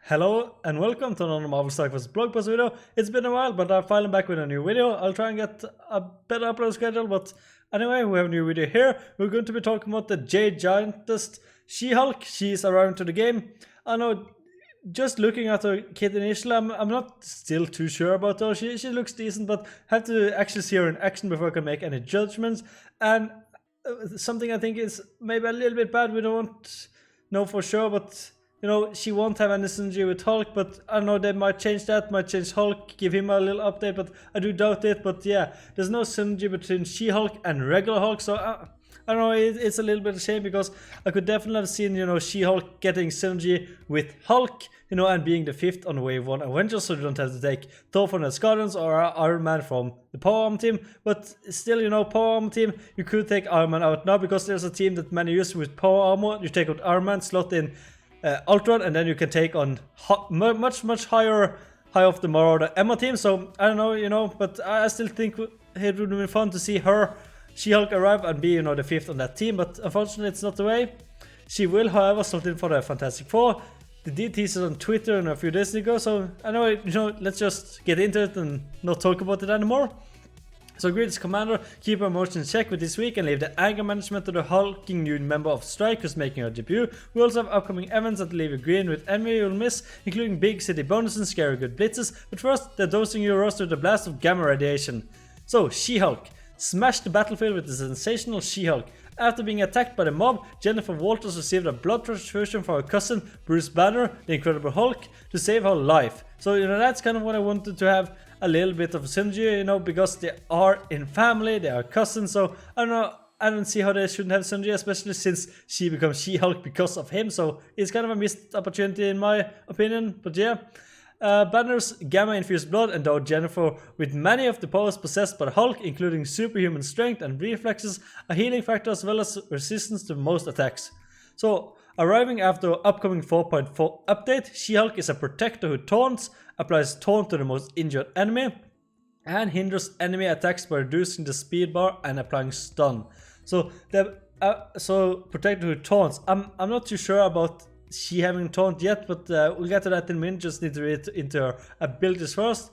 Hello and welcome to another Marvel Stock vs. Blog Post video. It's been a while, but I'm finally back with a new video. I'll try and get a better upload schedule, but anyway, we have a new video here. We're going to be talking about the Jade Giantess, she-hul. She's arriving to the game. I know, just looking at her kit initially, I'm not still too sure about her. She looks decent, but have to actually see her in action before I can make any judgments. And something I think is maybe a little bit bad, we don't know for sure, but you know, she won't have any synergy with Hulk, but I don't know, they might change that, might change Hulk, give him a little update, but I do doubt it. But yeah, there's no synergy between She-Hulk and regular Hulk, so I don't know, it's a little bit of a shame, because I could definitely have seen, you know, She-Hulk getting synergy with Hulk, you know, and being the 5th on Wave 1 Avengers, so you don't have to take Thor from the Guardians or Iron Man from the Power Armor team. But still, you know, Power Armor team, you could take Iron Man out now, because there's a team that many use with Power Armor. You take out Iron Man, slot in Ultron, and then you can take on much higher of the Marauder Emma team. So I don't know, you know, but I still think it would be fun to see her, She-Hulk, arrive and be, you know, the 5th on that team. But unfortunately, it's not the way. She will, however, slot in for the Fantastic Four. They did tease it on Twitter a few days ago, so I know, you know, let's just get into it and not talk about it anymore. So Greatest Commander, keep our emotions in check with this week and leave the anger management to the hulking new member of Strike who's making her debut. We also have upcoming events that leave you green with envy you'll miss, including big city bonuses and scary good blitzes, but first they're dosing your roster with a blast of gamma radiation. So She-Hulk, smash the battlefield with the sensational She-Hulk. After being attacked by the mob, Jennifer Walters received a blood transfusion for her cousin Bruce Banner, the Incredible Hulk, to save her life. So you know, that's kind of what I wanted to have, a little bit of synergy, you know, because they are in family, they are cousins, so I don't know, I don't see how they shouldn't have synergy, especially since she becomes She-Hulk because of him, so it's kind of a missed opportunity in my opinion. But yeah, Banner's gamma-infused blood endowed Jennifer with many of the powers possessed by the Hulk, including superhuman strength and reflexes, a healing factor as well as resistance to most attacks. So, arriving after upcoming 4.4 update, She-Hulk is a protector who taunts, applies taunt to the most injured enemy, and hinders enemy attacks by reducing the speed bar and applying stun. So the protector who taunts, I'm not too sure about she having taunt yet, but we'll get to that in a minute. Just need to read into her abilities first.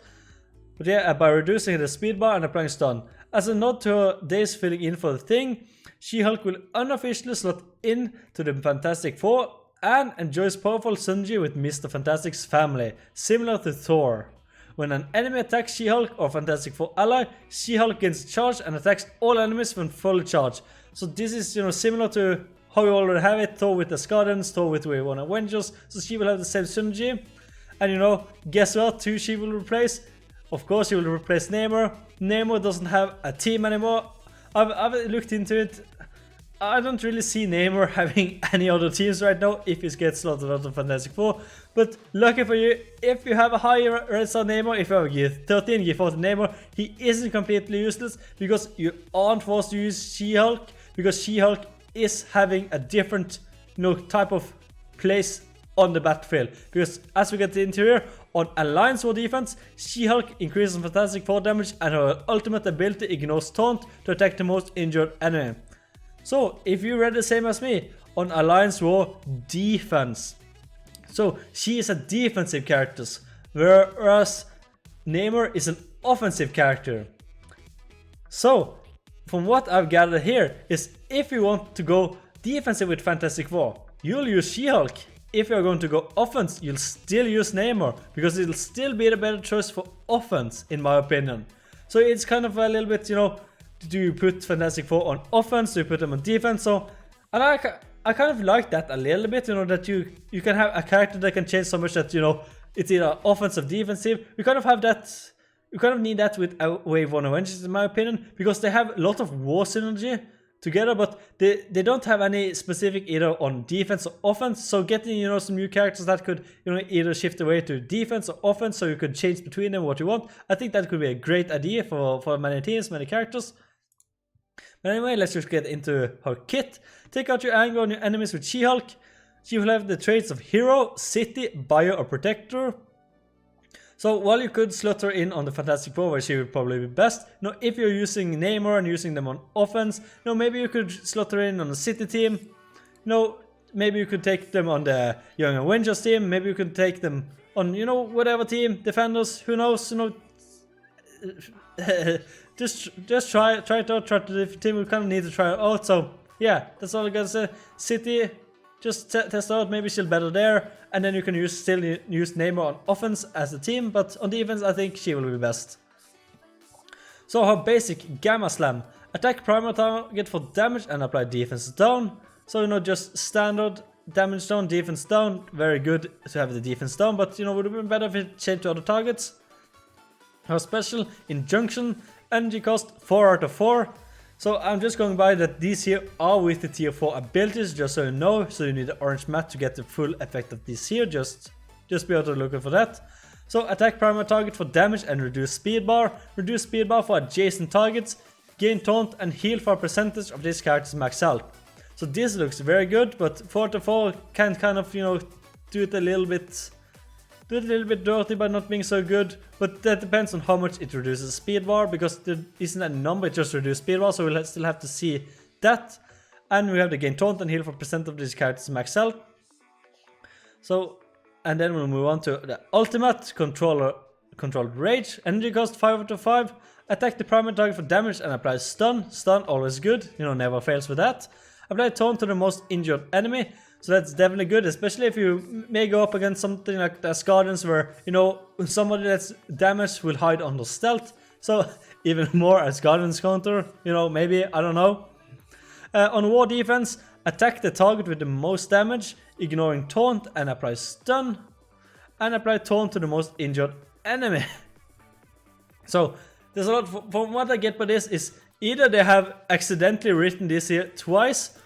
But yeah, by reducing the speed bar and applying stun. As a nod to her days filling in for the Thing, She-Hulk will unofficially slot in to the Fantastic Four and enjoys powerful synergy with Mr. Fantastic's family, similar to Thor. When an enemy attacks She-Hulk or Fantastic Four ally, She-Hulk gains charge and attacks all enemies when fully charged. So this is, you know, similar to how you already have it, Thor with the Guardians, Thor with Wave 1 Avengers, so she will have the same synergy. And you know, guess what, who she will replace? Of course, she will replace Namor. Namor doesn't have a team anymore. I've looked into it. I don't really see Namor having any other teams right now if he gets slotted out of Fantastic Four. But lucky for you, if you have a higher Red Star Namor, if you have a Gear 13, Gear 14 Namor, he isn't completely useless, because you aren't forced to use She-Hulk, because She-Hulk is having a different, you know, type of place on the battlefield. Because as we get into here, on Alliance War defense, She-Hulk increases Fantastic Four damage and her ultimate ability ignores taunt to attack the most injured enemy. So if you read the same as me, on Alliance War defense, so she is a defensive character, whereas Namor is an offensive character. So from what I've gathered here is, if you want to go defensive with Fantastic Four, you'll use She-Hulk. If you're going to go offense, you'll still use Namor, because it'll still be the better choice for offense, in my opinion. So it's kind of a little bit, you know, do you put Fantastic Four on offense, do you put them on defense? So, and I kind of like that a little bit, you know, that you can have a character that can change so much that, you know, it's either offensive, defensive. You kind of have that, you kind of need that with Wave 1 Avengers, in my opinion, because they have a lot of war synergy together, but they don't have any specific either on defense or offense. So getting, you know, some new characters that could, you know, either shift away to defense or offense, so you could change between them what you want, I think that could be a great idea for many teams, many characters. But anyway, let's just get into her kit. Take out your anger on your enemies with She-Hulk. She will have the traits of Hero, City, Bio, or Protector. So while you could slot her in on the Fantastic Four, where she would probably be best, you know, if you're using Namor and using them on offense, you know, maybe you could slot her in on the City team. You know, maybe you could take them on the Young Avengers team. Maybe you could take them on, you know, whatever team, Defenders. Who knows? You know, just try it out. Try the team. We kind of need to try it out. So yeah, that's all I gotta say. City, just test out. Maybe she'll better there, and then you can still use Neymar on offense as a team. But on defense, I think she will be best. So her basic Gamma Slam. Attack primary target for damage and apply defense down. So, you know, just standard damage down, defense down. Very good to have the defense down, but, you know, would have been better if it changed to other targets. Her special Injunction, energy cost 4 out of 4. So I'm just going by that these here are with the tier 4 abilities, just so you know. So you need the orange mat to get the full effect of this here. Just be out there looking for that. So attack primary target for damage and reduce speed bar. Reduce speed bar for adjacent targets. Gain taunt and heal for a percentage of this character's max health. So this looks very good, but 4 to 4 can kind of, you know, do it a little bit dirty by not being so good. But that depends on how much it reduces speed bar, because there isn't a number, it just reduces speed bar, so we'll still have to see that. And we have the gain taunt and heal for percent of this character's max health. So, and then we'll move on to the ultimate controlled rage. Energy cost 5 out of 5. Attack the primary target for damage and apply stun. Stun, always good, you know, never fails with that. Apply taunt to the most injured enemy. So that's definitely good, especially if you may go up against something like the Guardians where, you know, somebody that's damaged will hide under stealth. So even more as Guardians counter, you know, maybe, I don't know. On war defense, attack the target with the most damage, ignoring taunt, and apply stun. And apply taunt to the most injured enemy. So there's a lot, from what I get by this is either they have accidentally written this here twice,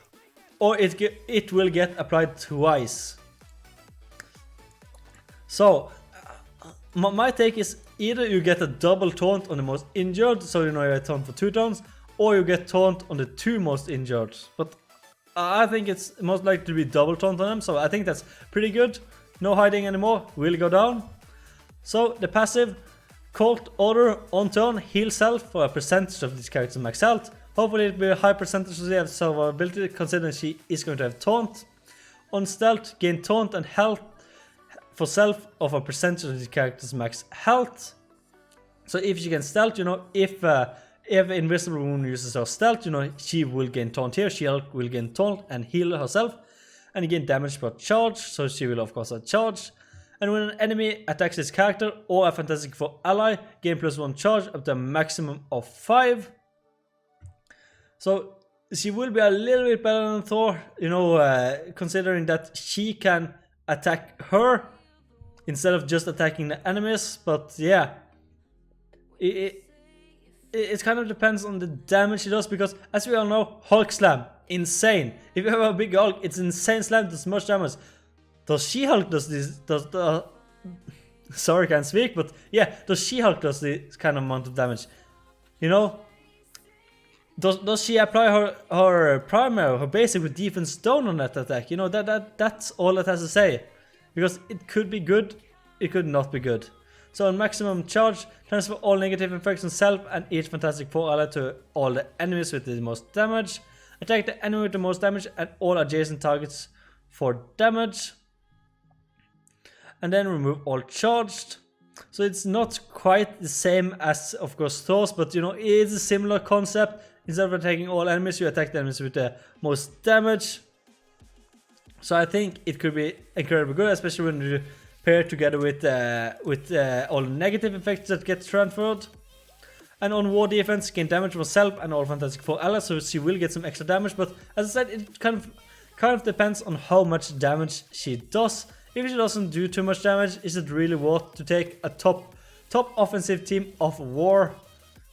or it will get applied twice. So my take is either you get a double taunt on the most injured, so you know you get taunt for 2 taunts, or you get taunt on the 2 most injured. But I think it's most likely to be double taunt on them, so I think that's pretty good. No hiding anymore, will go down. So the passive, Cold Order on turn, heal self for a percentage of this character's max health. Hopefully it will be a high percentage of the survivability, considering she is going to have taunt. On stealth, gain taunt and health for self of a percentage of the character's max health. So if she can stealth, you know, if Invisible Woman uses her stealth, you know, she will gain taunt here. She will gain taunt and heal herself. And gain damage per charge, so she will of course have charge. And when an enemy attacks this character or a Fantastic Four ally, gain +1 charge up to a maximum of 5. So she will be a little bit better than Thor, you know, considering that she can attack her instead of just attacking the enemies. But yeah, it kind of depends on the damage she does, because as we all know, Hulk Slam, insane. If you have a big Hulk, it's insane slam, does much damage. Does she-Hulk does this, sorry, can't speak, but yeah, does she-Hulk does this kind of amount of damage? You know, does she apply her primary, her basic with defense down on that attack? You know, that's all it has to say. Because it could be good, it could not be good. So on maximum charge, transfer all negative effects on self and each Fantastic Four ally to all the enemies with the most damage. Attack the enemy with the most damage and all adjacent targets for damage. And then remove all charged. So it's not quite the same as, of course, Thor's, but you know, it's a similar concept. Instead of attacking all enemies, you attack the enemies with the most damage. So I think it could be incredibly good, especially when you pair it together with all the negative effects that get transferred. And on war defense, gain damage for self and all Fantastic Four allies, so she will get some extra damage. But as I said, it kind of depends on how much damage she does. If she doesn't do too much damage, is it really worth to take a top offensive team of war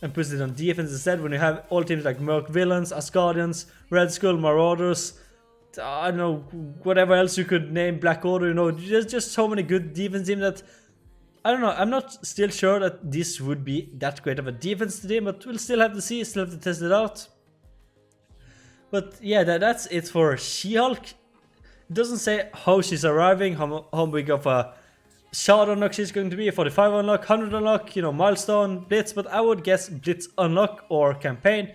and put it on defense instead, when you have all teams like Merc Villains, Asgardians, Red Skull, Marauders, I don't know, whatever else you could name, Black Order, you know, there's just so many good defense teams that, I don't know, I'm not still sure that this would be that great of a defense team, but we'll still have to see, still have to test it out. But yeah, that's it for She-Hulk. It doesn't say how she's arriving, how big of a shard unlock she's going to be, 45 unlock, 100 unlock, you know, milestone, blitz, but I would guess blitz unlock or campaign.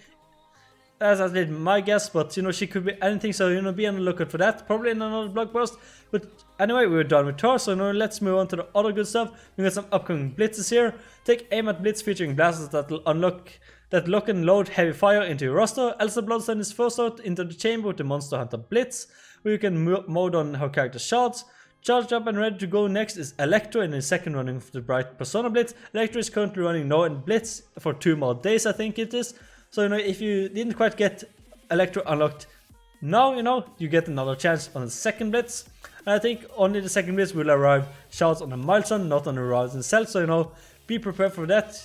That's at least my guess, but you know, she could be anything, so you know, be on the lookout for that, probably in another blog post. But anyway, we're done with her, so you know, let's move on to the other good stuff. We got some upcoming blitzes here. Take aim at blitz featuring blasters that will unlock that lock and load heavy fire into your roster. Elsa Bloodstone is first out into the chamber with the Monster Hunter Blitz, where you can mode on her character's shots. Charged up and ready to go next is Electro in the second running of the Bright Persona Blitz. Electro is currently running now in Blitz for 2 more days, I think it is. So you know, if you didn't quite get Electro unlocked now, you know, you get another chance on the second Blitz. And I think only the second Blitz will arrive shots on the milestone, not on the routes themselves. So you know, be prepared for that.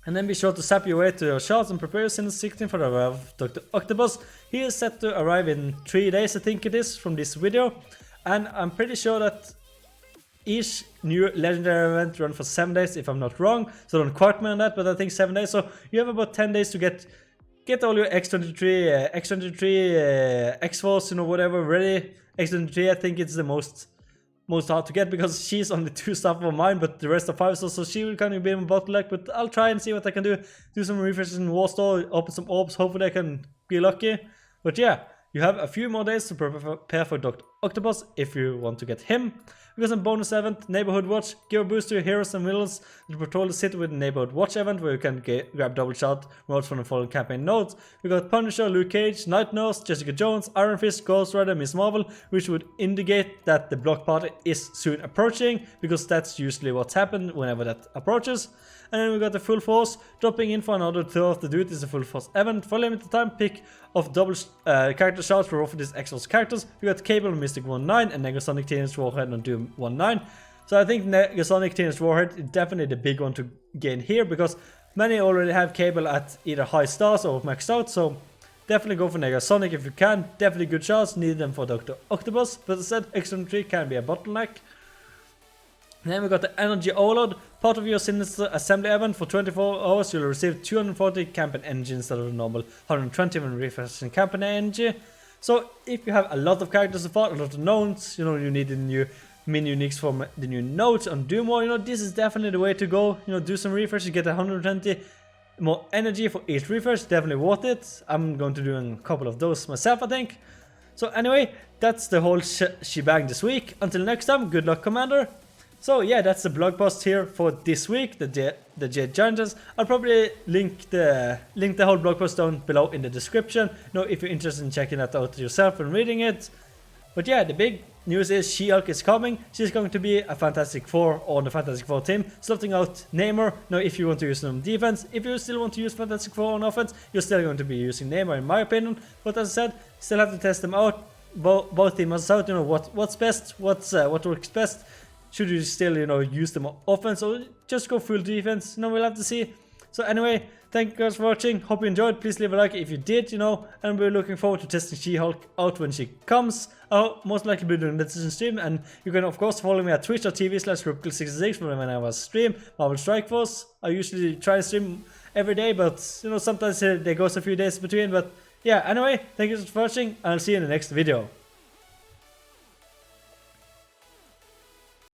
And then be sure to zap your way to your shots and prepare your since 16 for the arrival of Dr. Octopus. He is set to arrive in 3 days, I think it is, from this video. And I'm pretty sure that each new legendary event runs for 7 days, if I'm not wrong. So don't quote me on that, but I think 7 days. So you have about 10 days to get all your X23, X23, X-Force, you know, whatever ready. X23, I think it's the most hard to get, because she's only 2 stuff for mine, but the rest are 5 stars, so she will kind of be in bottleneck. But I'll try and see what I can do. Do some refreshes in War Store, open some orbs, hopefully I can be lucky. But yeah, you have a few more days to prepare for Dr. Octopus if you want to get him. We got some bonus event, Neighborhood Watch. Give a boost to your heroes and villains to patrol the city with the Neighborhood Watch event, where you can grab double shot modes from the following campaign nodes. We got Punisher, Luke Cage, Night Nurse, Jessica Jones, Iron Fist, Ghost Rider, Miss Marvel, which would indicate that the block party is soon approaching, because that's usually what's happened whenever that approaches. And then we got the Full Force dropping in for another tour of the dude. Is a Full Force event for limited time. Pick of double character shots for these X-Force characters. We got Cable on Mystic 1-9 and Negasonic Teenage Warhead on Doom 1-9. So I think Negasonic Teenage Warhead is definitely the big one to gain here, because many already have Cable at either high stars or maxed out. So definitely go for Negasonic if you can. Definitely good shots. Need them for Dr. Octopus. But as I said, X-23 can be a bottleneck. Then we got the Energy Overload. Part of your Sinister Assembly event for 24 hours, you'll receive 240 campaign energy instead of the normal 120 when refreshing campaign energy. So if you have a lot of characters to fight, a lot of nodes, you know, you need the new mini uniques from the new nodes on Doom War, you know, this is definitely the way to go. You know, do some refreshes, get 120 more energy for each refresh, definitely worth it. I'm going to do a couple of those myself, I think. So anyway, that's the whole shebang this week. Until next time, good luck, Commander. So yeah, that's the blog post here for this week, the Jade Giantess. I'll probably link the whole blog post down below in the description. You know, if you're interested in checking that out yourself and reading it. But yeah, the big news is She-Hul is coming. She's going to be a Fantastic Four on the Fantastic Four team, sorting out Namor. Now, if you want to use them on defense, if you still want to use Fantastic Four on offense, you're still going to be using Namor, in my opinion. But as I said, still have to test them out. Both teams out. You know what's best, what works best. Should you still, you know, use them on offense or just go full defense? You know, we'll have to see. So anyway, thank you guys for watching. Hope you enjoyed. Please leave a like if you did, you know. And we're looking forward to testing She-Hul out when she comes. I'll most likely be doing this in stream. And you can, of course, follow me at twitch.tv/Rupkle66 for when I was stream Marvel Strike Force. I usually try to stream every day, but, you know, sometimes there goes a few days between. But yeah, anyway, thank you for watching. And I'll see you in the next video.